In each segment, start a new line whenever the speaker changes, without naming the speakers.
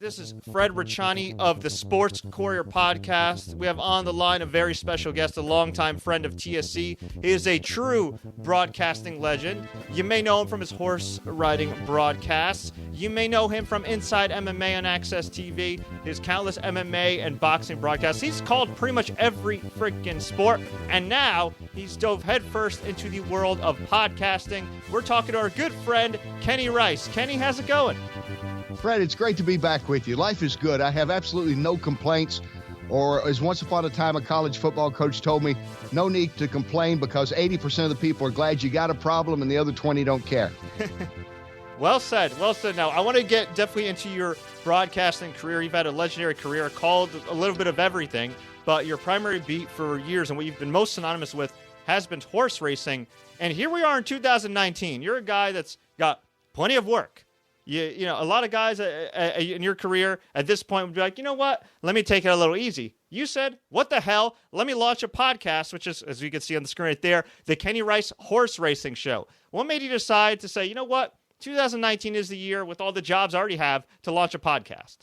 This is Fred Richani of the Sports Courier Podcast. We have on the line a very special guest, a longtime friend of TSC. He is a true broadcasting legend. You may know him from his horse riding broadcasts. You may know him from Inside MMA on AXS TV, his countless MMA and boxing broadcasts. He's called pretty much every freaking sport, and now he's dove headfirst into the world of podcasting. We're talking to our good friend, Kenny Rice. Kenny, how's it going?
Fred, it's great to be back with you. Life is good. I have absolutely no complaints. Or as once upon a time a college football coach told me, no need to complain because 80% of the people are glad you got a problem and the other 20 don't care.
Well said. Well said. Now, I want to get definitely into your broadcasting career. You've had a legendary career called a little bit of everything, but your primary beat for years and what you've been most synonymous with has been horse racing. And here we are in 2019. You're a guy that's got plenty of work. You know, a lot of guys in your career at this point would be like, you know what? Let me take it a little easy. You said, what the hell? Let me launch a podcast, which is, as you can see on the screen right there, the Kenny Rice Horse Racing Show. What made you decide to say, you know what? 2019 is the year with all the jobs I already have to launch a podcast?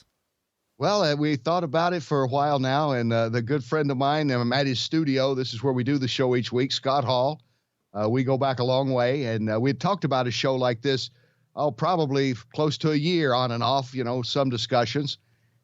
Well, we thought about it for a while now, and the good friend of mine, I'm at his studio. This is where we do the show each week, Scott Hall. We go back a long way, and we had talked about a show like this probably close to a year on and off, you know, some discussions.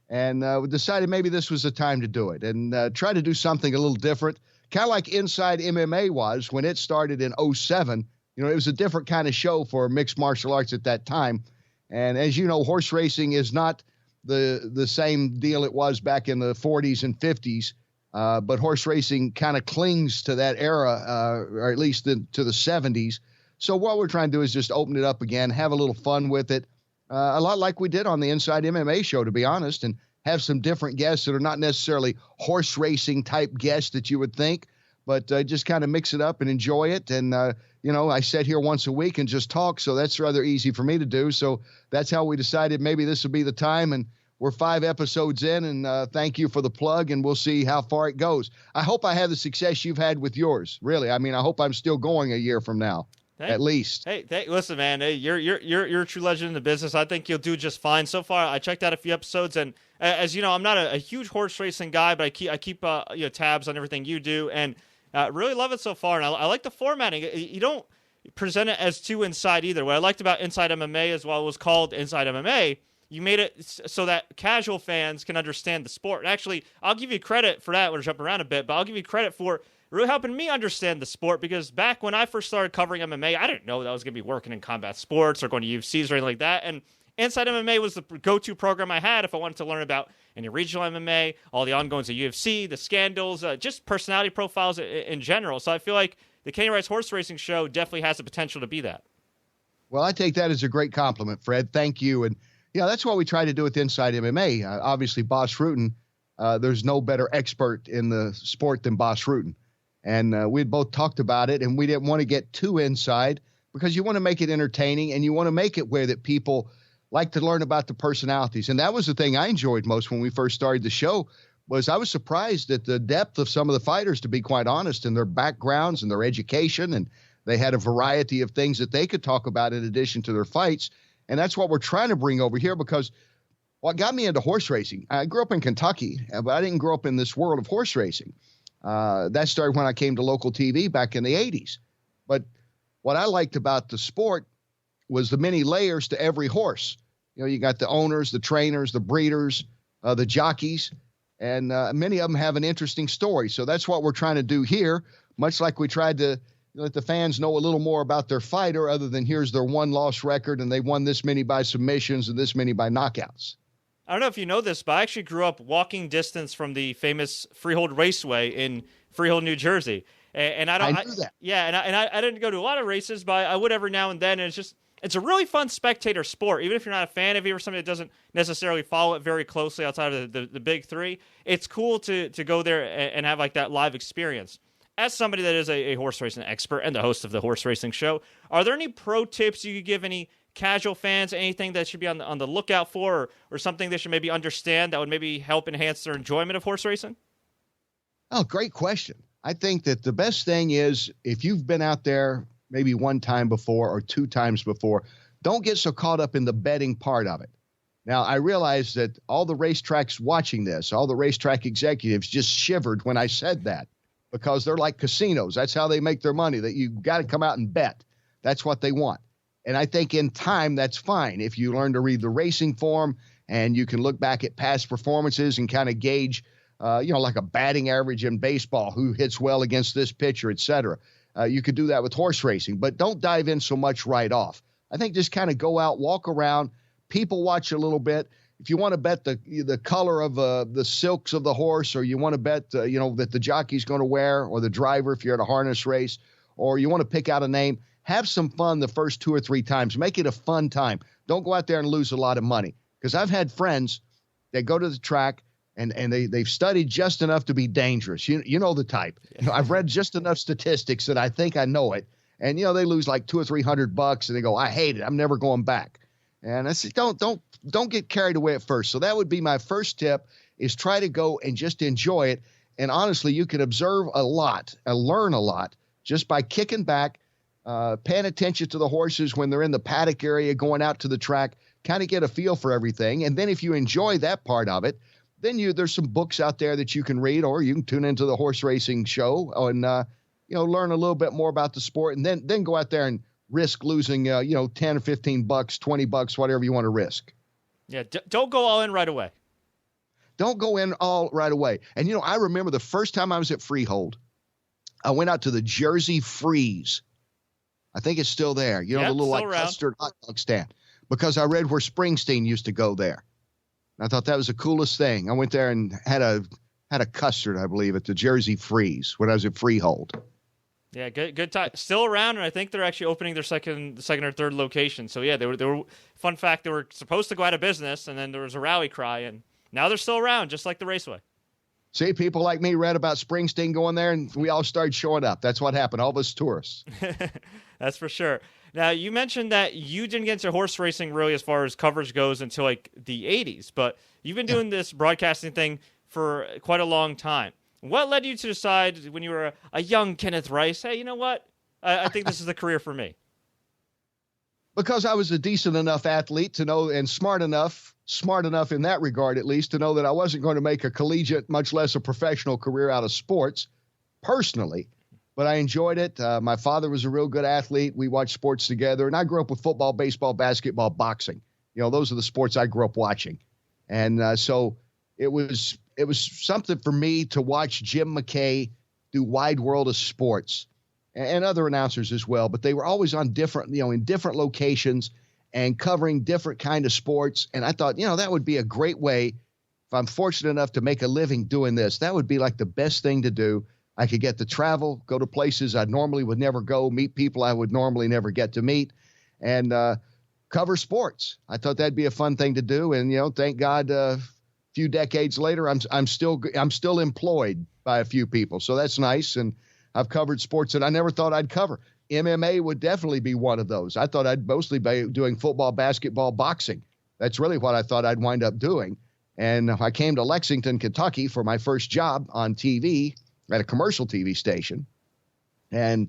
And we decided maybe this was the time to do it and try to do something a little different. Kind of like Inside MMA was when it started in 2007. You know, it was a different kind of show for mixed martial arts at that time. And as you know, horse racing is not the same deal it was back in the 40s and 50s. But horse racing kind of clings to that era, or at least to the 70s. So what we're trying to do is just open it up again, have a little fun with it, a lot like we did on the Inside MMA show, to be honest, and have some different guests that are not necessarily horse racing type guests that you would think, but just kind of mix it up and enjoy it. And, you know, I sit here once a week and just talk, so that's rather easy for me to do. So that's how we decided maybe this would be the time, and we're 5 episodes in, and thank you for the plug, and we'll see how far it goes. I hope I have the success you've had with yours, really. I mean, I hope I'm still going a year from now. At least.
Hey, listen, man. Hey, you're a true legend in the business. I think you'll do just fine. So far, I checked out a few episodes, and as you know, I'm not a huge horse racing guy, but I keep tabs on everything you do, and really love it so far. And I like the formatting. You don't present it as too inside either. What I liked about Inside MMA is while it was called Inside MMA, you made it so that casual fans can understand the sport. And actually, I'll give you credit for that. We're jumping around a bit, but I'll give you credit for really helping me understand the sport, because back when I first started covering MMA, I didn't know that I was going to be working in combat sports or going to UFCs or anything like that. And Inside MMA was the go-to program I had if I wanted to learn about any regional MMA, all the ongoings of UFC, the scandals, just personality profiles in general. So I feel like the Kenny Rice Horse Racing Show definitely has the potential to be that.
Well, I take that as a great compliment, Fred. Thank you. And, yeah, that's what we try to do with Inside MMA. Obviously, Boss Rutten, there's no better expert in the sport than Boss Rutten. And we had both talked about it, and we didn't want to get too inside because you want to make it entertaining and you want to make it where that people like to learn about the personalities. And that was the thing I enjoyed most when we first started the show, was I was surprised at the depth of some of the fighters, to be quite honest, and their backgrounds and their education. And they had a variety of things that they could talk about in addition to their fights. And that's what we're trying to bring over here, because what got me into horse racing, I grew up in Kentucky, but I didn't grow up in this world of horse racing. That started when I came to local TV back in the 80s. But what I liked about the sport was the many layers to every horse. You know, you got the owners, the trainers, the breeders, the jockeys, and many of them have an interesting story. So that's what we're trying to do here, much like we tried to let the fans know a little more about their fighter other than here's their one-loss record and they won this many by submissions and this many by knockouts.
I don't know if you know this, but I actually grew up walking distance from the famous Freehold Raceway in Freehold, New Jersey. And I
knew that.
Yeah, and I didn't go to a lot of races, but I would every now and then. And it's a really fun spectator sport. Even if you're not a fan of it or somebody that doesn't necessarily follow it very closely outside of the big three, it's cool to go there and have like that live experience. As somebody that is a horse racing expert and the host of the horse racing show, are there any pro tips you could give any casual fans, anything that should be on the lookout for, or something they should maybe understand that would maybe help enhance their enjoyment of horse racing?
Oh, great question. I think that the best thing is, if you've been out there maybe one time before or 2 times before, don't get so caught up in the betting part of it. Now, I realize that all the racetracks watching this, all the racetrack executives just shivered when I said that because they're like casinos. That's how they make their money, that you got to come out and bet. That's what they want. And I think in time, that's fine. If you learn to read the racing form and you can look back at past performances and kind of gauge, like a batting average in baseball, who hits well against this pitcher, et cetera. You could do that with horse racing, but don't dive in so much right off. I think just kind of go out, walk around, people watch a little bit. If you want to bet the color of the silks of the horse, or you want to bet, that the jockey's going to wear, or the driver if you're at a harness race, or you want to pick out a name, have some fun the first 2 or 3 times. Make it a fun time. Don't go out there and lose a lot of money. Because I've had friends that go to the track and they've studied just enough to be dangerous. You know the type. I've read just enough statistics that I think I know it. And, they lose like $200 or $300 and they go, I hate it. I'm never going back. And I said, don't get carried away at first. So that would be my first tip, is try to go and just enjoy it. And honestly, you can observe a lot and learn a lot just by kicking back, paying attention to the horses when they're in the paddock area, going out to the track, kind of get a feel for everything. And then if you enjoy that part of it, then there's some books out there that you can read, or you can tune into the horse racing show and, learn a little bit more about the sport, and then go out there and risk losing, 10 or $15, $20, whatever you want to risk.
Yeah. Don't go all in right away.
Don't go in all right away. And, I remember the first time I was at Freehold, I went out to the Jersey Freeze. I think it's still there. The little like custard hot dog stand, because I read where Springsteen used to go there. And I thought that was the coolest thing. I went there and had a custard, I believe, at the Jersey Freeze when I was at Freehold.
Yeah, good time. Still around, and I think they're actually opening their second or third location. So yeah, they were. Fun fact: they were supposed to go out of business, and then there was a rally cry, and now they're still around, just like the Raceway.
See, people like me read about Springsteen going there, and we all started showing up. That's what happened. All of us tourists.
That's for sure. Now, you mentioned that you didn't get into horse racing really as far as coverage goes until like the 80s, but you've been doing this broadcasting thing for quite a long time. What led you to decide when you were a young Kenneth Rice, hey, you know what? I think this is the career for me.
Because I was a decent enough athlete to know, and smart enough in that regard, at least, to know that I wasn't going to make a collegiate, much less a professional career out of sports personally. But I enjoyed it. My father was a real good athlete. We watched sports together, and I grew up with football, baseball, basketball, boxing. Those are the sports I grew up watching. And so it was something for me to watch Jim McKay do Wide World of Sports, and other announcers as well. But they were always on different, in different locations and covering different kind of sports. And I thought, that would be a great way, if I'm fortunate enough to make a living doing this, that would be like the best thing to do. I could get to travel, go to places I normally would never go, meet people I would normally never get to meet, and cover sports. I thought that'd be a fun thing to do. And, thank God, a few decades later, I'm still employed by a few people. So that's nice. And I've covered sports that I never thought I'd cover. MMA would definitely be one of those. I thought I'd mostly be doing football, basketball, boxing. That's really what I thought I'd wind up doing. And I came to Lexington, Kentucky for my first job on TV at a commercial TV station. And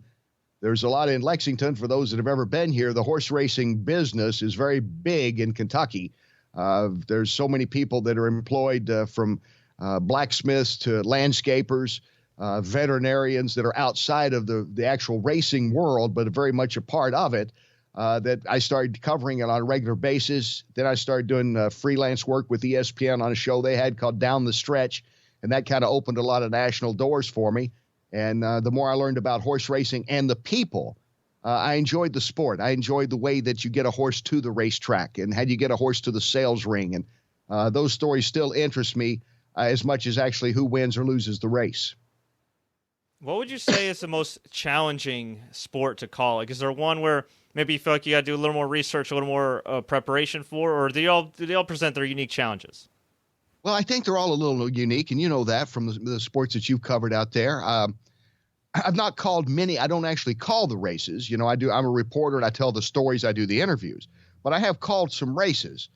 there's a lot in Lexington. For those that have ever been here, the horse racing business is very big in Kentucky. There's so many people that are employed from blacksmiths to landscapers, veterinarians that are outside of the actual racing world, but very much a part of it, that I started covering it on a regular basis. Then I started doing freelance work with ESPN on a show they had called Down the Stretch, and that kind of opened a lot of national doors for me. And the more I learned about horse racing and the people, I enjoyed the sport. I enjoyed the way that you get a horse to the racetrack and how you get a horse to the sales ring. And those stories still interest me as much as actually who wins or loses the race.
What would you say is the most challenging sport to call? Like, is there one where maybe you feel like you got to do a little more research, a little more preparation for, or do they all present their unique challenges?
Well, I think they're all a little unique, and you know that from the sports that you've covered out there. I've not called many. I don't actually call the races. I'm a reporter, and I tell the stories. I do the interviews. But I have called some races,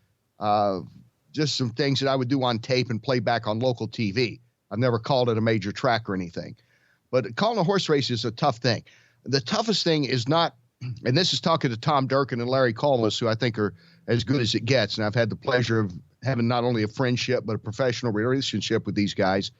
just some things that I would do on tape and play back on local TV. I've never called it a major track or anything. But calling a horse race is a tough thing. The toughest thing is not, and this is talking to Tom Durkin and Larry Colmus, who I think are as good as it gets. And I've had the pleasure of having not only a friendship, but a professional relationship with these guys.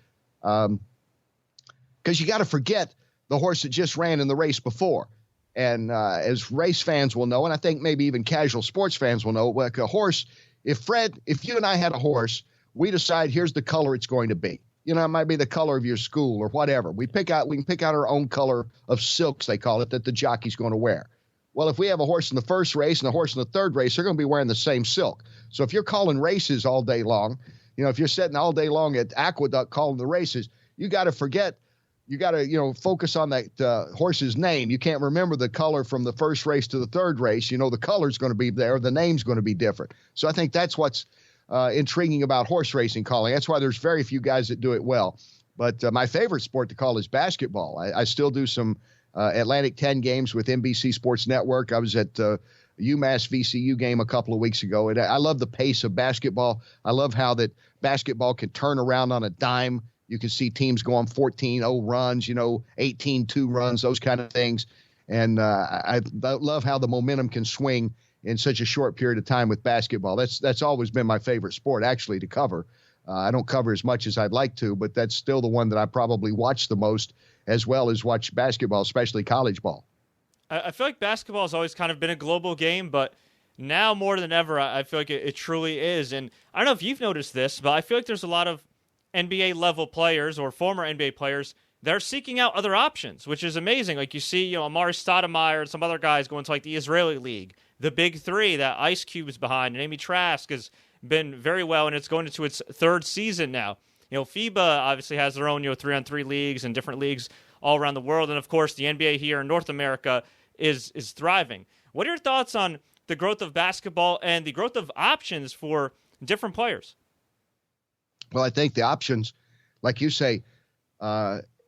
Because you got to forget the horse that just ran in the race before. And as race fans will know, and I think maybe even casual sports fans will know, like a horse, if you and I had a horse, we decide here's the color it's going to be. You know, it might be the color of your school or whatever. We can pick out our own color of silks, they call it, that the jockey's going to wear. Well, if we have a horse in the first race and a horse in the third race, they're going to be wearing the same silk. So if you're calling races all day long, you know, if you're sitting all day long at Aqueduct calling the races, you got to focus on that horse's name. You can't remember the color from the first race to the third race. You know, the color's going to be there. The name's going to be different. So I think that's what's intriguing about horse racing calling. That's why there's very few guys that do it well. But my favorite sport to call is basketball. I still do some Atlantic 10 games with NBC Sports Network. I was at UMass VCU game a couple of weeks ago, and I love the pace of basketball. I love how that basketball can turn around on a dime. You can see teams go on 14-0 runs, 18-2 runs, those kind of things. And I love how the momentum can swing in such a short period of time with basketball. That's always been my favorite sport, actually, to cover. I don't cover as much as I'd like to, but that's still the one that I probably watch the most, as well as watch basketball, especially college ball.
I feel like basketball has always kind of been a global game, but now more than ever, I feel like it truly is. And I don't know if you've noticed this, but I feel like there's a lot of NBA-level players or former NBA players that are seeking out other options, which is amazing. Like you see, Amari Stoudemire and some other guys going to like the Israeli League, the Big Three that Ice Cube is behind, and Amy Trask has been very well, and it's going into its third season now. FIBA obviously has their own 3-on-3 leagues and different leagues all around the world, and of course the NBA here in North America is thriving. What are your thoughts on the growth of basketball and the growth of options for different players?
Well, I think the options, like you say,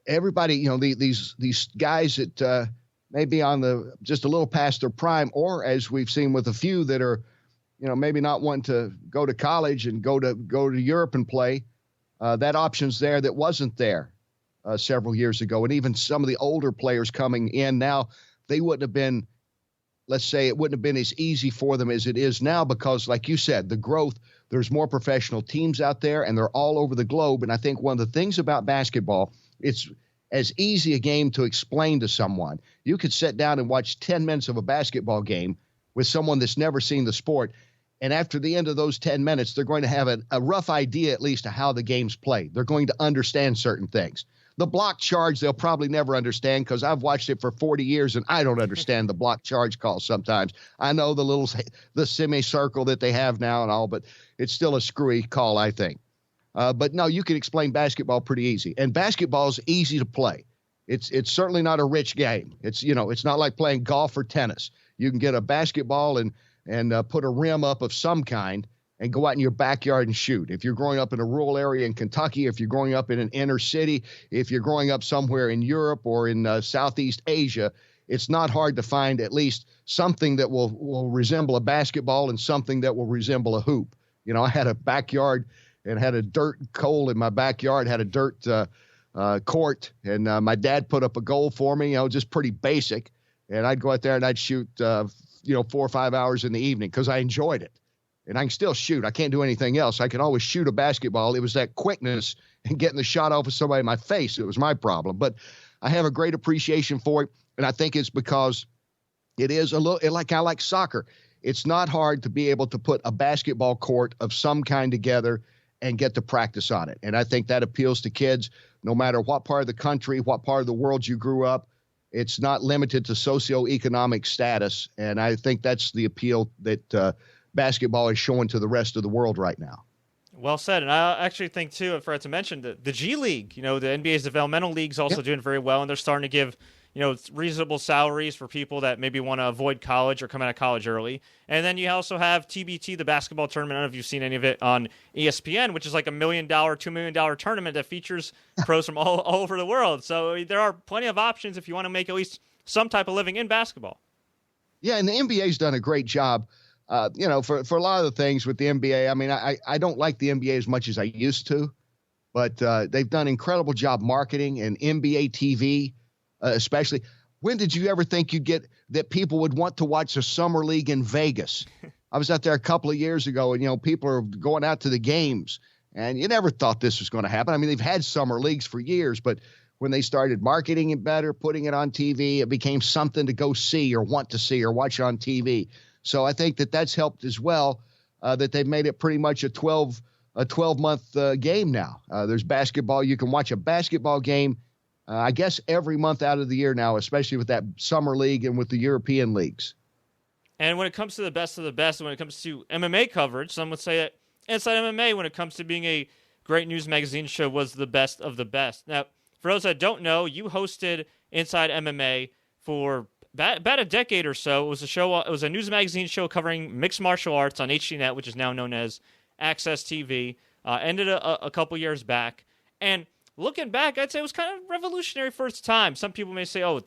everybody, these guys that may be on just a little past their prime, or as we've seen with a few that are, maybe not wanting to go to college and go to Europe and play. That option's there that wasn't there several years ago. And even some of the older players coming in now, they wouldn't have been, let's say, it wouldn't have been as easy for them as it is now because, like you said, the growth, there's more professional teams out there, and they're all over the globe. And I think one of the things about basketball, it's as easy a game to explain to someone. You could sit down and watch 10 minutes of a basketball game with someone that's never seen the sport, and after the end of those 10 minutes, they're going to have a rough idea at least of how the game's played. They're going to understand certain things. The block charge, they'll probably never understand because I've watched it for 40 years, and I don't understand the block charge call sometimes. I know the semicircle that they have now and all, but it's still a screwy call, I think. But no, you can explain basketball pretty easy. And basketball is easy to play. It's certainly not a rich game. It's not like playing golf or tennis. You can get a basketball and put a rim up of some kind and go out in your backyard and shoot. If you're growing up in a rural area in Kentucky, if you're growing up in an inner city, if you're growing up somewhere in Europe or in Southeast Asia, it's not hard to find at least something that will resemble a basketball and something that will resemble a hoop. I had a backyard and had a dirt hole in my backyard, had a dirt court, and my dad put up a goal for me, just pretty basic. And I'd go out there and I'd shoot 4 or 5 hours in the evening because I enjoyed it. And I can still shoot. I can't do anything else. I can always shoot a basketball. It was that quickness and getting the shot off of somebody in my face. It was my problem. But I have a great appreciation for it. And I think it's because it is kind of like soccer. It's not hard to be able to put a basketball court of some kind together and get to practice on it. And I think that appeals to kids no matter what part of the country, what part of the world you grew up. It's not limited to socioeconomic status. And I think that's the appeal that basketball is showing to the rest of the world right now.
Well said. And I actually think, too, I forgot to mention the G League, the NBA's developmental league's also doing very well, and they're starting to give, reasonable salaries for people that maybe want to avoid college or come out of college early. And then you also have TBT, the basketball tournament. I don't know if you've seen any of it on ESPN, which is like $1 million, $2 million tournament that features pros from all over the world. So there are plenty of options if you want to make at least some type of living in basketball.
Yeah, and the NBA's done a great job. For a lot of the things with the NBA, I mean, I don't like the NBA as much as I used to, but they've done an incredible job marketing and NBA TV, especially. When did you ever think you'd get that people would want to watch a summer league in Vegas? I was out there a couple of years ago, and, people are going out to the games, and you never thought this was going to happen. I mean, they've had summer leagues for years, but when they started marketing it better, putting it on TV, it became something to go see or want to see or watch on TV. So I think that that's helped as well, that they've made it pretty much a 12-month game now. There's basketball. You can watch a basketball game, I guess, every month out of the year now, especially with that summer league and with the European leagues.
And when it comes to the best of the best, when it comes to MMA coverage, some would say that Inside MMA, when it comes to being a great news magazine show, was the best of the best. Now, for those that don't know, you hosted Inside MMA for about a decade or so. It was a show. It was a news magazine show covering mixed martial arts on HDNet, which is now known as AXS TV. Ended a couple years back, and looking back, I'd say it was kind of revolutionary for its time. Some people may say, "Oh,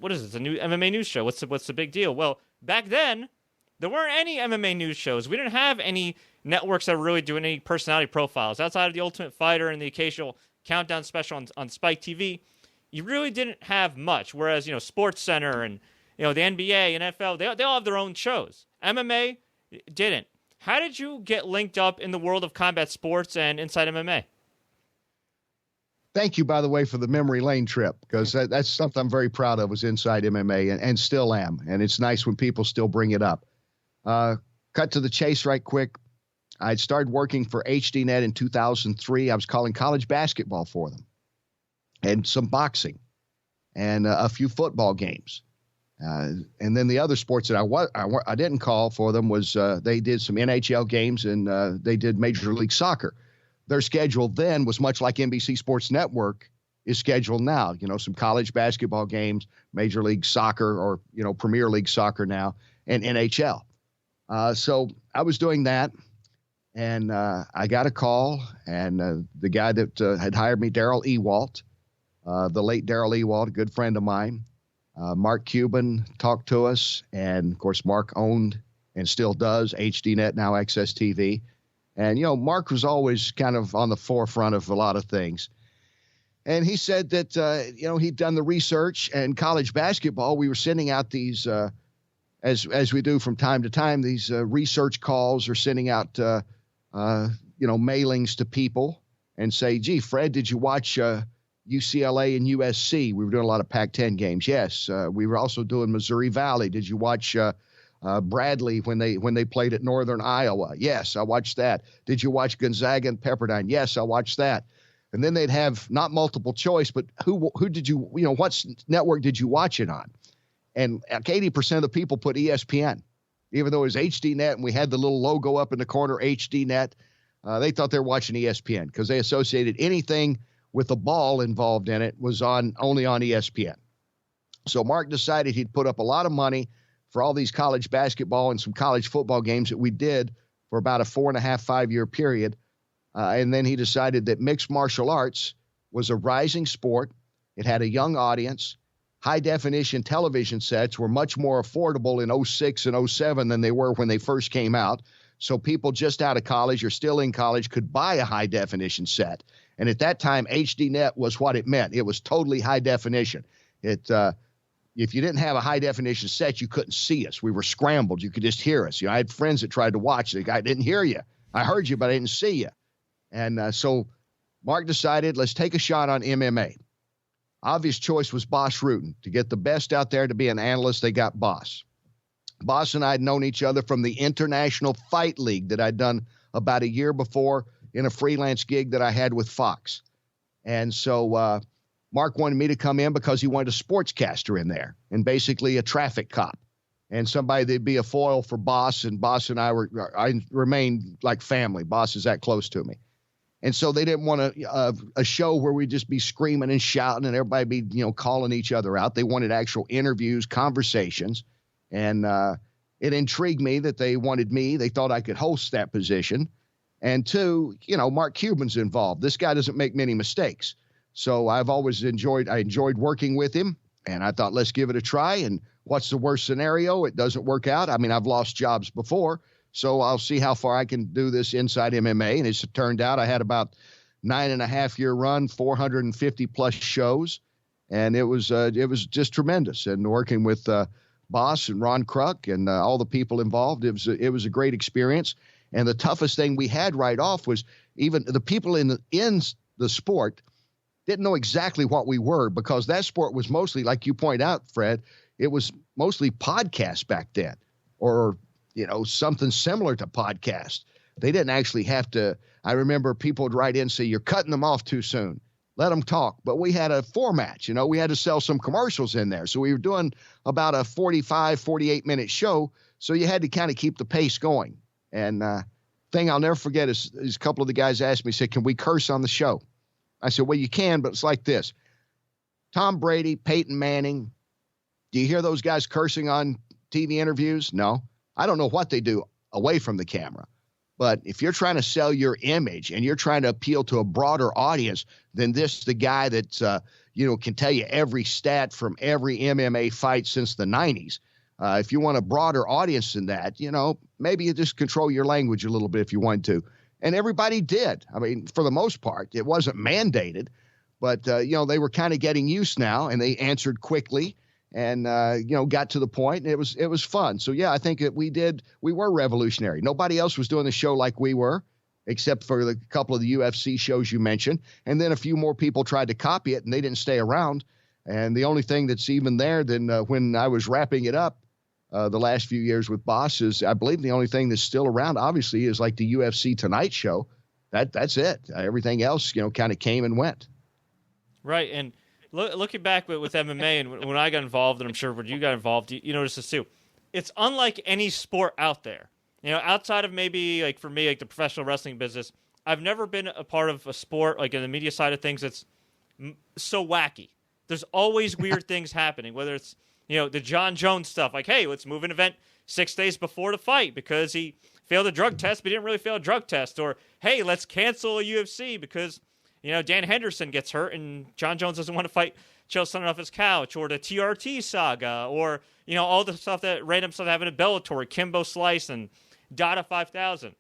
what is it? It's a new MMA news show. What's the big deal?" Well, back then, there weren't any MMA news shows. We didn't have any networks that were really doing any personality profiles outside of The Ultimate Fighter and the occasional countdown special on Spike TV. You really didn't have much. Whereas, Sports Center and, the NBA, NFL, they all have their own shows. MMA didn't. How did you get linked up in the world of combat sports and Inside MMA?
Thank you, by the way, for the memory lane trip, because that's something I'm very proud of, was Inside MMA, and still am. And it's nice when people still bring it up. Cut to the chase right quick. I'd started working for HDNet in 2003. I was calling college basketball for them, and some boxing, and a few football games. And then the other sports that I didn't call for them was they did some NHL games, and they did Major League Soccer. Their schedule then was much like NBC Sports Network is scheduled now. Some college basketball games, Major League Soccer, or Premier League Soccer now, and NHL. So I was doing that. And I got a call, and the guy that had hired me, Daryl Ewalt, the late Daryl Ewalt, a good friend of mine, Mark Cuban, talked to us. And, of course, Mark owned and still does HDNet, now AXS TV. And, Mark was always kind of on the forefront of a lot of things. And he said that, he'd done the research, and college basketball, we were sending out these, as we do from time to time, these research calls, or sending out mailings to people and say, "Gee, Fred, did you watch UCLA and USC? We were doing a lot of Pac-10 games." "Yes." We were also doing Missouri Valley. "Did you watch Bradley when they played at Northern Iowa?" "Yes, I watched that." "Did you watch Gonzaga and Pepperdine?" "Yes, I watched that." And then they'd have not multiple choice, but who did you, what network did you watch it on? And 80% of the people put ESPN. Even though it was HDNet and we had the little logo up in the corner, HDNet, they thought they were watching ESPN because they associated anything with the ball involved in it was only on ESPN. So Mark decided he'd put up a lot of money for all these college basketball and some college football games that we did for about a 4.5, 5-year period. And then he decided that mixed martial arts was a rising sport. It had a young audience. High-definition television sets were much more affordable in 06 and 07 than they were when they first came out. So people just out of college or still in college could buy a high-definition set. And at that time, HDNet was what it meant. It was totally high-definition. If you didn't have a high-definition set, you couldn't see us. We were scrambled. You could just hear us. I had friends that tried to watch. The guy didn't hear you. I heard you, but I didn't see you. And so Mark decided, let's take a shot on MMA. Obvious choice was Boss Rutten. To get the best out there to be an analyst, they got Boss. Boss and I had known each other from the International Fight League that I'd done about a year before in a freelance gig that I had with Fox. And so Mark wanted me to come in because he wanted a sportscaster in there and basically a traffic cop and somebody that'd be a foil for Boss. And Boss and I remained like family. Boss is that close to me. And so they didn't want a show where we'd just be screaming and shouting and everybody be, calling each other out. They wanted actual interviews, conversations. And it intrigued me that they wanted me. They thought I could host that position. And two, Mark Cuban's involved. This guy doesn't make many mistakes. So I've always enjoyed working with him. And I thought, let's give it a try. And what's the worst scenario? It doesn't work out. I mean, I've lost jobs before. So I'll see how far I can do this Inside MMA. And as it turned out, I had about 9.5-year run, 450 plus shows. And it was just tremendous. And working with Boss and Ron Kruk and all the people involved. It was a great experience. And the toughest thing we had right off was even the people in the sport didn't know exactly what we were, because that sport was mostly, like you point out, Fred, it was mostly podcast back then, or, something similar to podcast. They didn't actually have to. I remember people would write in and say, you're cutting them off too soon. Let them talk. But we had a format, we had to sell some commercials in there. So we were doing about a 45, 48-minute show. So you had to kind of keep the pace going. And thing I'll never forget is a couple of the guys asked me, said, can we curse on the show? I said, well, you can, but it's like this. Tom Brady, Peyton Manning, do you hear those guys cursing on TV interviews? No. I don't know what they do away from the camera. But if you're trying to sell your image and you're trying to appeal to a broader audience than the guy that's, can tell you every stat from every MMA fight since the 90s, if you want a broader audience than that, maybe you just control your language a little bit if you want to. And everybody did. I mean, for the most part, it wasn't mandated, but, they were kind of getting used now, and they answered quickly and, got to the point. And it was fun. So, yeah, I think that we were revolutionary. Nobody else was doing the show like we were, except for the couple of the UFC shows you mentioned. And then a few more people tried to copy it, and they didn't stay around. And the only thing that's even there than when I was wrapping it up, the last few years with Boss is, I believe the only thing that's still around, obviously, is like the UFC Tonight Show. That's it. Everything else, kind of came and went.
Right. And looking back with MMA and when I got involved, and I'm sure when you got involved, you noticed this too. It's unlike any sport out there. Outside of maybe, like for me, like the professional wrestling business, I've never been a part of a sport, like in the media side of things, that's so wacky. There's always weird things happening, whether it's, the Jon Jones stuff, like, hey, let's move an event 6 days before the fight because he failed a drug test, but he didn't really fail a drug test. Or, hey, let's cancel a UFC because, Dan Henderson gets hurt and Jon Jones doesn't want to fight Chael Sonnen off his couch. Or the TRT saga. Or, all the stuff random stuff that happened at Bellator, Kimbo Slice and Dada 5000.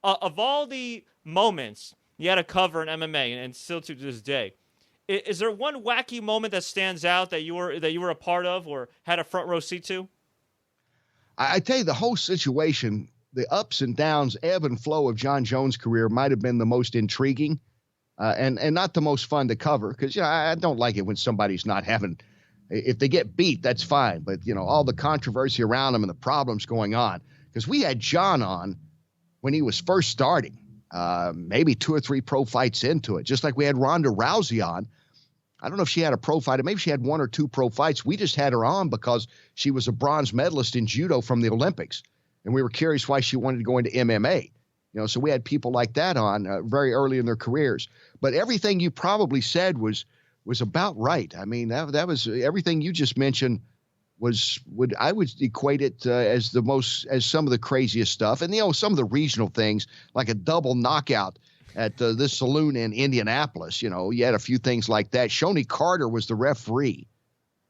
Of all the moments you had to cover in MMA, and still to this day, is there one wacky moment that stands out that you were a part of or had a front row seat to?
I tell you, the whole situation, the ups and downs, ebb and flow of Jon Jones' career might have been the most intriguing and not the most fun to cover, because I don't like it when somebody's not having. If they get beat, that's fine, but all the controversy around them and the problems going on. Because we had Jon on when he was first starting, maybe 2 or 3 pro fights into it, just like we had Ronda Rousey on. I don't know if she had a pro fight, or maybe she had 1 or 2 pro fights. We just had her on because she was a bronze medalist in judo from the Olympics, and we were curious why she wanted to go into MMA. So we had people like that on very early in their careers. But everything you probably said was about right. I mean, that was everything you just mentioned. I would equate it as some of the craziest stuff, and some of the regional things like a double knockout at this saloon in Indianapolis. You had a few things like that. Shoney Carter was the referee.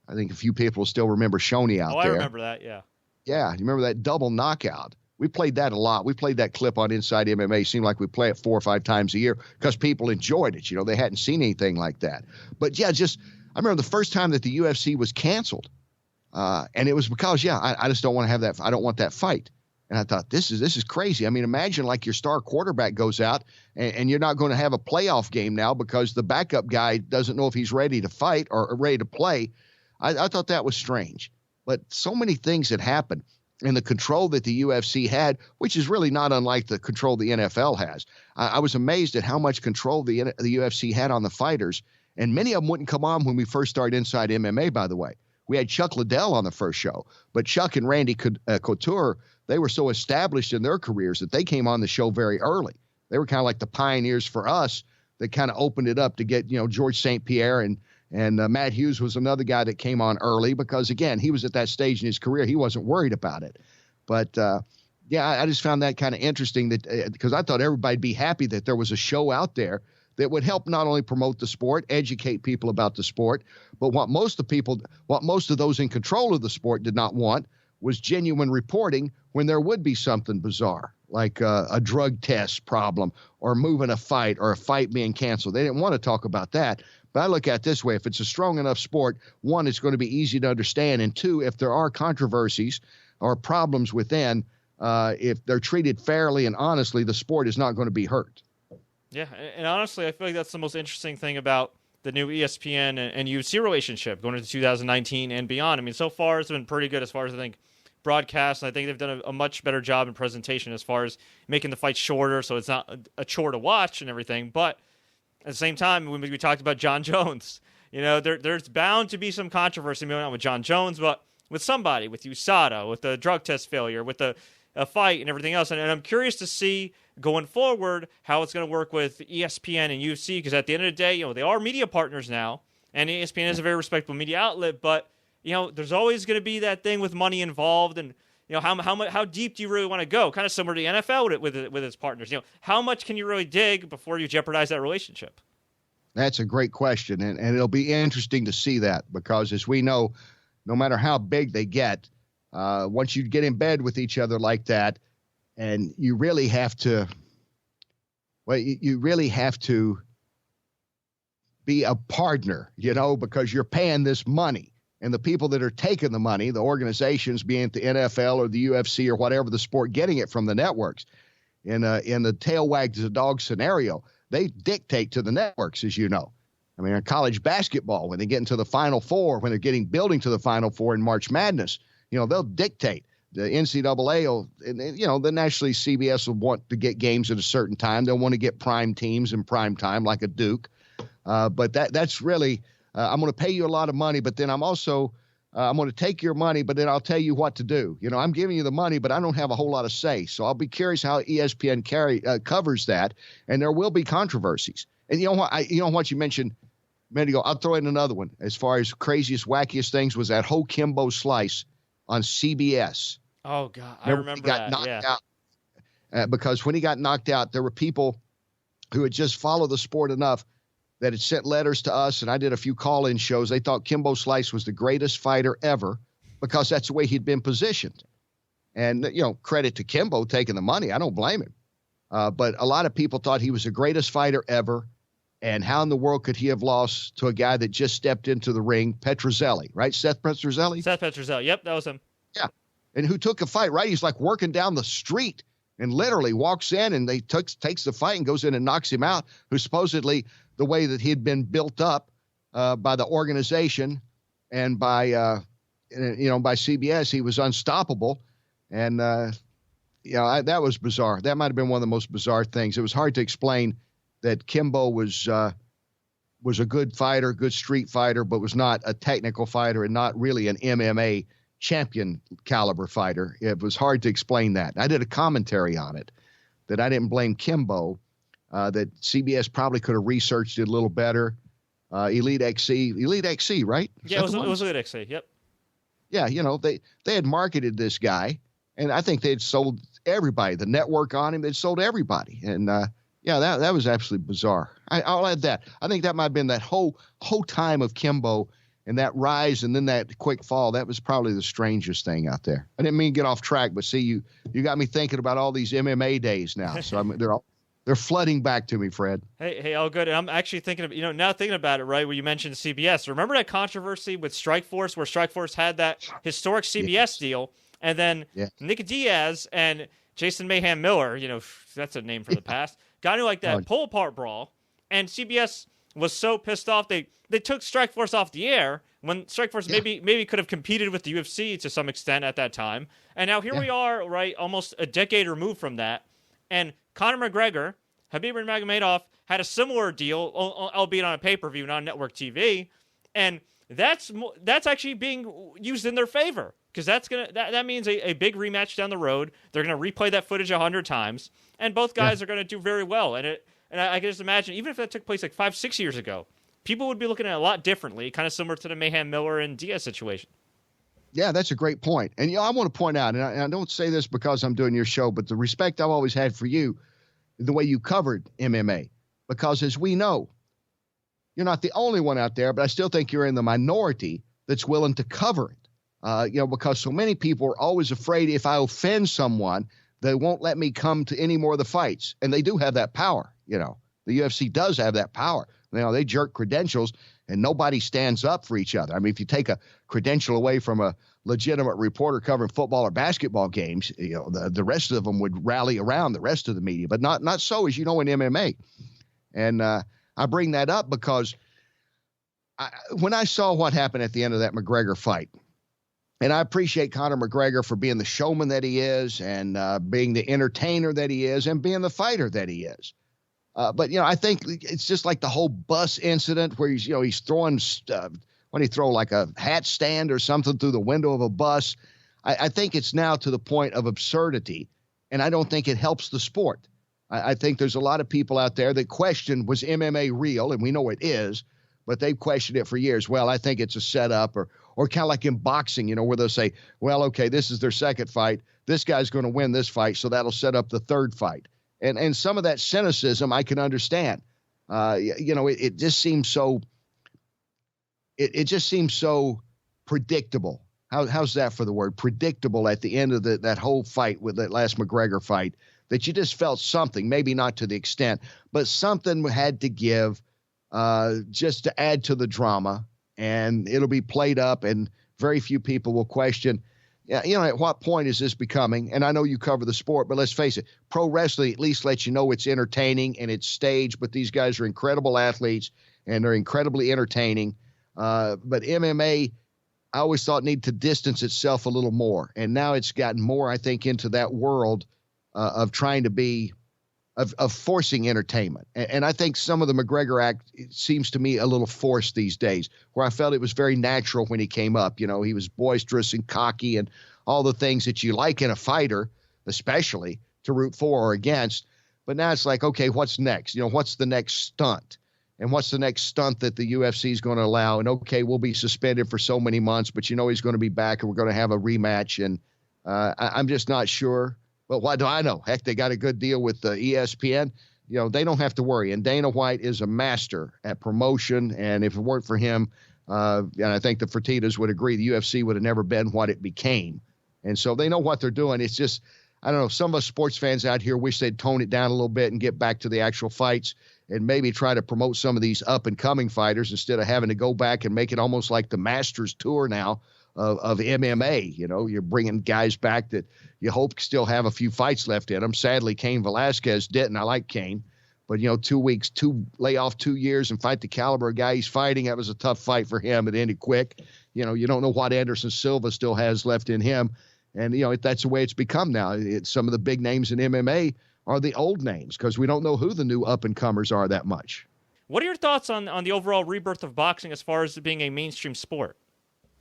I think a few people still remember Shoney out there.
I remember that, yeah.
Yeah, you remember that double knockout? We played that a lot. We played that clip on Inside MMA. It seemed like we play it 4 or 5 times a year because people enjoyed it. They hadn't seen anything like that. But, yeah, I remember the first time that the UFC was canceled, and it was because, I just don't want to have that. I don't want that fight. And I thought, this is crazy. I mean, imagine like your star quarterback goes out and you're not going to have a playoff game now because the backup guy doesn't know if he's ready to fight or ready to play. I thought that was strange. But so many things had happened, and the control that the UFC had, which is really not unlike the control the NFL has. I was amazed at how much control the UFC had on the fighters, and many of them wouldn't come on when we first started Inside MMA, by the way. We had Chuck Liddell on the first show, but Chuck and Randy Couture, they were so established in their careers that they came on the show very early. They were kind of like the pioneers for us that kind of opened it up to get, George St. Pierre and Matt Hughes was another guy that came on early because, again, he was at that stage in his career. He wasn't worried about it. But, I just found that kind of interesting that because I thought everybody'd be happy that there was a show out there that would help not only promote the sport, educate people about the sport, but what most of those in control of the sport did not want was genuine reporting when there would be something bizarre, like a drug test problem or moving a fight or a fight being canceled. They didn't want to talk about that. But I look at it this way. If it's a strong enough sport, one, it's going to be easy to understand. And two, if there are controversies or problems within, if they're treated fairly and honestly, the sport is not going to be hurt.
Yeah, and honestly, I feel like that's the most interesting thing about the new ESPN and UFC relationship going into 2019 and beyond. I mean, so far it's been pretty good as far as I think broadcast, and I think they've done a much better job in presentation as far as making the fight shorter so it's not a chore to watch and everything. But at the same time, when we talked about Jon Jones, there's bound to be some controversy going on with Jon Jones, but with somebody, with USADA, with the drug test failure, with the fight and everything else. And I'm curious to see going forward how it's going to work with ESPN and UFC, because at the end of the day, they are media partners now, and ESPN is a very respectable media outlet, but there's always going to be that thing with money involved, and how deep do you really want to go? Kind of similar to the NFL with its partners. How much can you really dig before you jeopardize that relationship?
That's a great question, and it'll be interesting to see that, because as we know, no matter how big they get, once you get in bed with each other like that, and you really have to, you really have to be a partner, because you're paying this money. And the people that are taking the money, the organizations, being it the NFL or the UFC or whatever the sport, getting it from the networks, in the tail wags the dog scenario, they dictate to the networks, as you know. I mean, in college basketball, when they get into the Final Four, when they're building to the Final Four in March Madness, they'll dictate. The NCAA will, the nationally CBS will want to get games at a certain time. They'll want to get prime teams in prime time, like a Duke. But that's really, I'm going to pay you a lot of money, but then I'm also, I'm going to take your money, but then I'll tell you what to do. I'm giving you the money, but I don't have a whole lot of say. So I'll be curious how ESPN covers that, and there will be controversies. And you know what you mentioned a minute ago, I'll throw in another one. As far as craziest, wackiest things was that whole Kimbo slice on CBS.
Oh, God, I remember that.
Out, because when he got knocked out, there were people who had just followed the sport enough that had sent letters to us, and I did a few call-in shows. They thought Kimbo Slice was the greatest fighter ever because that's the way he'd been positioned. And, credit to Kimbo taking the money. I don't blame him. But a lot of people thought he was the greatest fighter ever, and how in the world could he have lost to a guy that just stepped into the ring, Petrozelli, right? Seth Petrozelli?
Seth Petrozelli. Yep, that was him.
Yeah. And who took a fight, right? He's like working down the street and literally walks in and takes the fight and goes in and knocks him out, who supposedly the way that he had been built up by the organization and by CBS, he was unstoppable. And, that was bizarre. That might have been one of the most bizarre things. It was hard to explain that Kimbo was a good fighter, good street fighter, but was not a technical fighter and not really an MMA champion caliber fighter. It was hard to explain that. I did a commentary on it that I didn't blame Kimbo, that CBS probably could have researched it a little better. Elite XC, right?
Yeah, it was Elite XC. Yep.
Yeah. They had marketed this guy, and I think they'd sold everybody, the network on him. They'd sold everybody. And, that was absolutely bizarre. I'll add that. I think that might have been that whole time of Kimbo and that rise and then that quick fall. That was probably the strangest thing out there. I didn't mean to get off track, but see, you got me thinking about all these MMA days now. So they're flooding back to me, Fred.
Hey, all good. And I'm actually thinking of, now thinking about it, right, where you mentioned CBS. Remember that controversy with Strikeforce, where Strikeforce had that historic CBS deal, and then Nick Diaz and Jason Mayhem Miller, that's a name from the past, got into like that pull apart brawl, and CBS was so pissed off they took Strikeforce off the air when Strikeforce maybe could have competed with the UFC to some extent at that time. And now here we are, right, almost a decade removed from that, and Conor McGregor, Khabib Nurmagomedov had a similar deal, albeit on a pay-per-view, not on network TV, and that's actually being used in their favor, because that means a big rematch down the road. They're going to replay that footage 100 times, and both guys are going to do very well. And I can just imagine, even if that took place like 5-6 years ago, people would be looking at it a lot differently, kind of similar to the Mayhem Miller and Diaz situation.
Yeah, that's a great point. And I want to point out, and I don't say this because I'm doing your show, but the respect I've always had for you, the way you covered MMA, because as we know, you're not the only one out there, but I still think you're in the minority that's willing to cover it. Because so many people are always afraid if I offend someone, they won't let me come to any more of the fights. And they do have that power. The UFC does have that power. They jerk credentials and nobody stands up for each other. I mean, if you take a credential away from a legitimate reporter covering football or basketball games, the rest of them would rally around the rest of the media, but not so, as you know, in MMA. And I bring that up because when I saw what happened at the end of that McGregor fight, and I appreciate Conor McGregor for being the showman that he is and being the entertainer that he is and being the fighter that he is. But, I think it's just like the whole bus incident where he's throwing when he throw like a hat stand or something through the window of a bus. I think it's now to the point of absurdity, and I don't think it helps the sport. I think there's a lot of people out there that question, was MMA real? And we know it is, but they've questioned it for years. Well, I think it's a setup, or kind of like in boxing, where they'll say, well, okay, this is their second fight. This guy's going to win this fight, so that'll set up the third fight. And some of that cynicism I can understand. It just seems so. It just seems so predictable. How's that for the word? Predictable at the end of that whole fight with that last McGregor fight, that you just felt something, maybe not to the extent, but something had to give just to add to the drama, and it'll be played up, and very few people will question, at what point is this becoming, and I know you cover the sport, but let's face it, pro wrestling at least lets you know it's entertaining and it's staged, but these guys are incredible athletes and they're incredibly entertaining. But MMA, I always thought, needed to distance itself a little more, and now it's gotten more, I think, into that world of trying to be, of forcing entertainment. And I think some of the McGregor act, it seems to me, a little forced these days, where I felt it was very natural when he came up. He was boisterous and cocky and all the things that you like in a fighter, especially to root for or against. But now it's like, okay, what's next? What's the next stunt? And what's the next stunt that the UFC is going to allow? And okay, we'll be suspended for so many months, but he's going to be back and we're going to have a rematch. And I'm just not sure. But what do I know? Heck, they got a good deal with ESPN. They don't have to worry. And Dana White is a master at promotion. And if it weren't for him, and I think the Fertittas would agree, the UFC would have never been what it became. And so they know what they're doing. It's just, I don't know, some of us sports fans out here wish they'd tone it down a little bit and get back to the actual fights and maybe try to promote some of these up-and-coming fighters instead of having to go back and make it almost like the Masters Tour now of MMA. You're bringing guys back that you hope still have a few fights left in them. Sadly, Cain Velasquez didn't. I like Cain. But, 2 weeks, lay off 2 years and fight the caliber of guy he's fighting, that was a tough fight for him. It ended quick. You don't know what Anderson Silva still has left in him. And, that's the way it's become now. Some of the big names in MMA are the old names because we don't know who the new up-and-comers are that much.
What are your thoughts on the overall rebirth of boxing as far as it being a mainstream sport?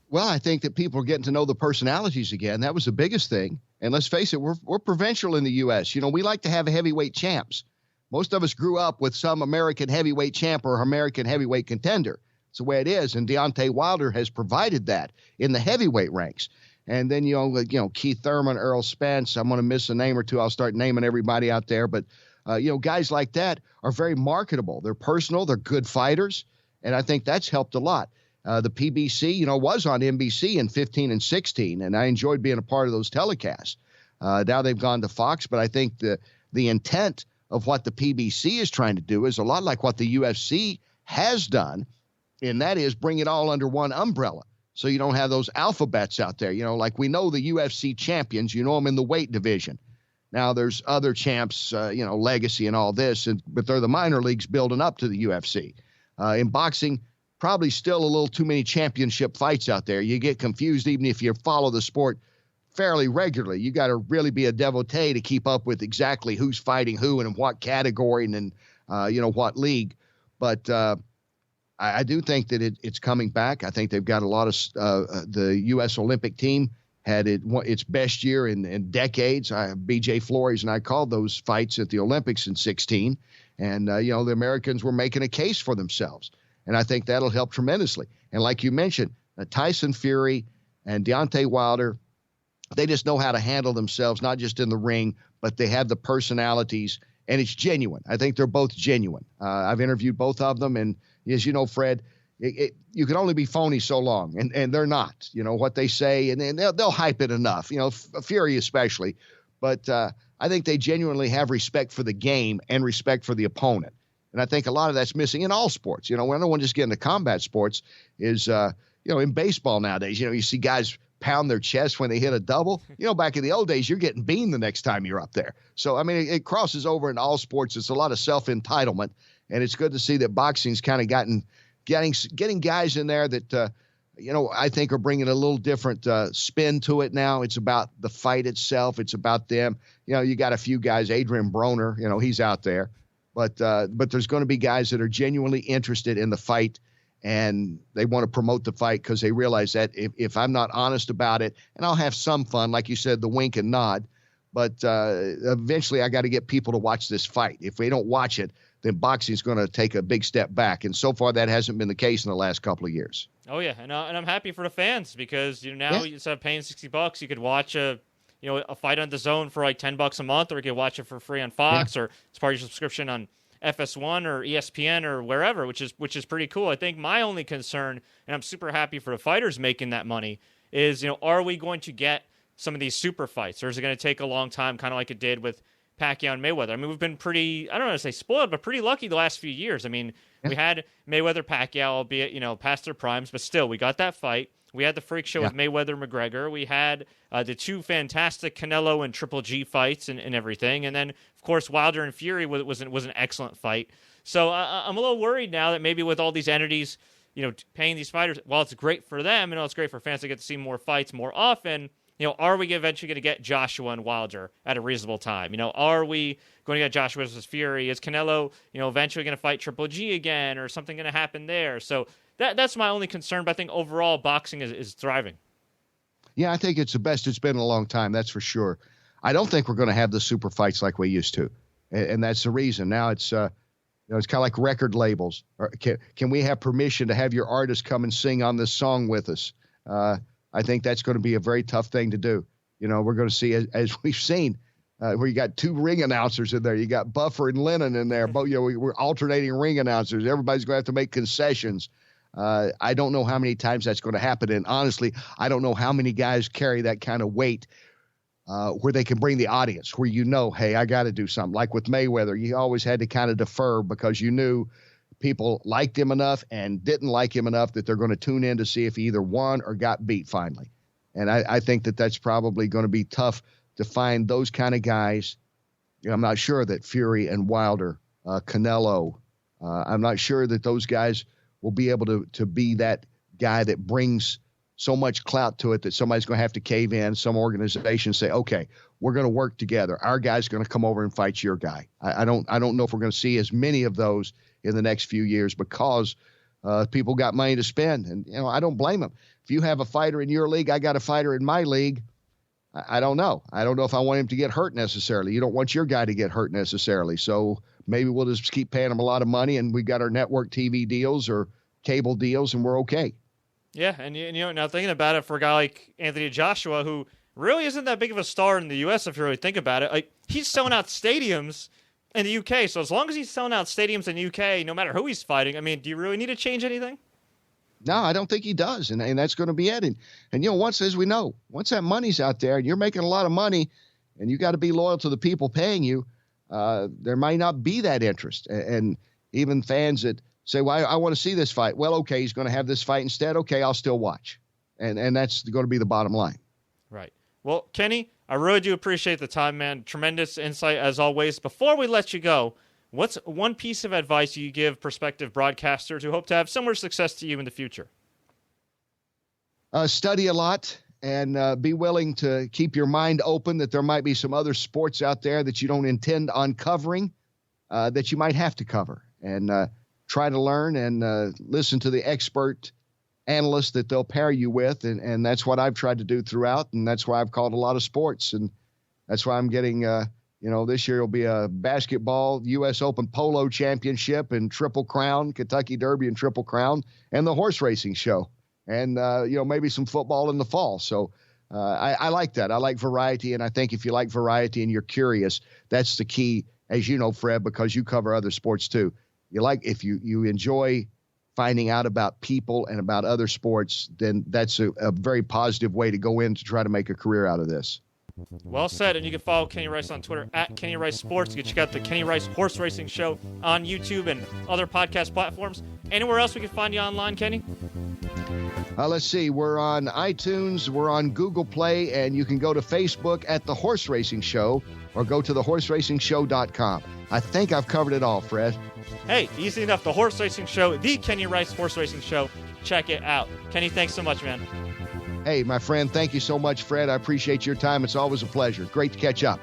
Well, I think that people are getting to know the personalities again. That was the biggest thing. And let's face it, we're provincial in the U.S. We like to have heavyweight champs. Most of us grew up with some American heavyweight champ or American heavyweight contender. It's the way it is. And Deontay Wilder has provided that in the heavyweight ranks. And then, Keith Thurman, Earl Spence, I'm going to miss a name or two. I'll start naming everybody out there. But, guys like that are very marketable. They're personal. They're good fighters. And I think that's helped a lot. The PBC, was on NBC in 15 and 16, and I enjoyed being a part of those telecasts. Now they've gone to Fox, but I think the intent of what the PBC is trying to do is a lot like what the UFC has done, and that is bring it all under one umbrella. So you don't have those alphabets out there. Like we know the UFC champions, them in the weight division. Now there's other champs, Legacy and all this, but they're the minor leagues building up to the UFC. In boxing, probably still a little too many championship fights out there. You get confused even if you follow the sport fairly regularly. You got to really be a devotee to keep up with exactly who's fighting who and in what category and in, what league. But I do think that it's coming back. I think they've got a lot of the U.S. Olympic team had its best year in decades. B.J. Flores and I called those fights at the Olympics in 16. And, the Americans were making a case for themselves. And I think that'll help tremendously. And like you mentioned, Tyson Fury and Deontay Wilder, they just know how to handle themselves, not just in the ring, but they have the personalities, and it's genuine. I think they're both genuine. I've interviewed both of them, and as you know, Fred, you can only be phony so long, and they're not. What they say, and they'll hype it enough, Fury especially. But I think they genuinely have respect for the game and respect for the opponent. And I think a lot of that's missing in all sports. I don't want to just get into combat sports is, in baseball nowadays, you see guys pound their chest when they hit a double. Back in the old days, you're getting beamed the next time you're up there. So, I mean, it crosses over in all sports. It's a lot of self-entitlement, and it's good to see that boxing's kind of getting guys in there that, I think are bringing a little different spin to it now. It's about the fight itself. It's about them. You got a few guys, Adrian Broner, he's out there. But there's going to be guys that are genuinely interested in the fight, and they want to promote the fight because they realize that if I'm not honest about it, and I'll have some fun, like you said, the wink and nod, but eventually I got to get people to watch this fight. If they don't watch it, then boxing is going to take a big step back. And so far, that hasn't been the case in the last couple of years.
Oh, yeah. And I'm happy for the fans because now instead of paying $60, you could watch a fight on DAZN for like $10 a month, or you could watch it for free on Fox, or it's part of your subscription on FS1 or ESPN or wherever, which is pretty cool. I think my only concern, and I'm super happy for the fighters making that money, is, are we going to get some of these super fights, or is it going to take a long time, kind of like it did with Pacquiao and Mayweather? I mean, we've been pretty, I don't want to say spoiled, but pretty lucky the last few years. I mean, we had Mayweather, Pacquiao, albeit, past their primes, but still, we got that fight. We had the freak show with Mayweather, McGregor. We had the two fantastic Canelo and Triple G fights and everything. And then, of course, Wilder and Fury was an excellent fight. So I'm a little worried now that maybe with all these entities, paying these fighters, while it's great for them and it's great for fans to get to see more fights more often, are we eventually going to get Joshua and Wilder at a reasonable time? Are we going to get Joshua versus Fury? Is Canelo, eventually going to fight Triple G again, or something going to happen there? So that's my only concern, but I think overall boxing is thriving.
Yeah, I think it's the best it's been in a long time, that's for sure. I don't think we're going to have the super fights like we used to, and that's the reason. Now it's it's kind of like record labels. Can we have permission to have your artist come and sing on this song with us? I think that's going to be a very tough thing to do. We're going to see, as we've seen, where you got two ring announcers in there. You got Buffer and Lennon in there. But we're alternating ring announcers. Everybody's going to have to make concessions. I don't know how many times that's going to happen. And honestly, I don't know how many guys carry that kind of weight where they can bring the audience, where hey, I got to do something. Like with Mayweather, you always had to kind of defer because you knew people liked him enough and didn't like him enough that they're going to tune in to see if he either won or got beat finally. And I think that's probably going to be tough to find those kind of guys. I'm not sure that Fury and Wilder, Canelo, I'm not sure that those guys will be able to be that guy that brings so much clout to it that somebody's going to have to cave in, some organization say, okay, we're going to work together. Our guy's going to come over and fight your guy. I don't know if we're going to see as many of those in the next few years because people got money to spend. And, I don't blame them. If you have a fighter in your league, I got a fighter in my league. I don't know. I don't know if I want him to get hurt necessarily. You don't want your guy to get hurt necessarily. So maybe we'll just keep paying him a lot of money and we got our network TV deals or cable deals and we're okay.
Yeah. And now thinking about it, for a guy like Anthony Joshua, who really isn't that big of a star in the U.S. if you really think about it, like he's selling out stadiums in the UK. So as long as he's selling out stadiums in the UK, no matter who he's fighting, I mean, do you really need to change anything?
No, I don't think he does. And that's going to be it. And once, as we know, once that money's out there and you're making a lot of money and you got to be loyal to the people paying you, there might not be that interest. And even fans that say, well, I want to see this fight. Well, okay, he's going to have this fight instead. Okay, I'll still watch. And that's going to be the bottom line. Right.
Well, Kenny, I really do appreciate the time, man. Tremendous insight as always. Before we let you go, what's one piece of advice you give prospective broadcasters who hope to have similar success to you in the future?
Study a lot and be willing to keep your mind open that there might be some other sports out there that you don't intend on covering that you might have to cover. And try to learn and listen to the expert analysts that they'll pair you with. And that's what I've tried to do throughout. And that's why I've called a lot of sports. And that's why I'm getting, this year will be a basketball, U.S. Open Polo Championship and Triple Crown, Kentucky Derby and Triple Crown, and the horse racing show. And, maybe some football in the fall. So I like that. I like variety. And I think if you like variety and you're curious, that's the key, as you know, Fred, because you cover other sports too. If you enjoy finding out about people and about other sports, then that's a very positive way to go in to try to make a career out of this.
Well said. And you can follow Kenny Rice on Twitter at Kenny Rice Sports. You can check out the Kenny Rice Horse Racing Show on YouTube and other podcast platforms. Anywhere else we can find you online, Kenny?
Let's see. We're on iTunes. We're on Google Play. And you can go to Facebook at The Horse Racing Show or go to thehorseracingshow.com. I think I've covered it all, Fred.
Hey, easy enough. The Horse Racing Show, the Kenny Rice Horse Racing Show. Check it out. Kenny, thanks so much, man.
Hey, my friend, thank you so much, Fred. I appreciate your time. It's always a pleasure. Great to catch up.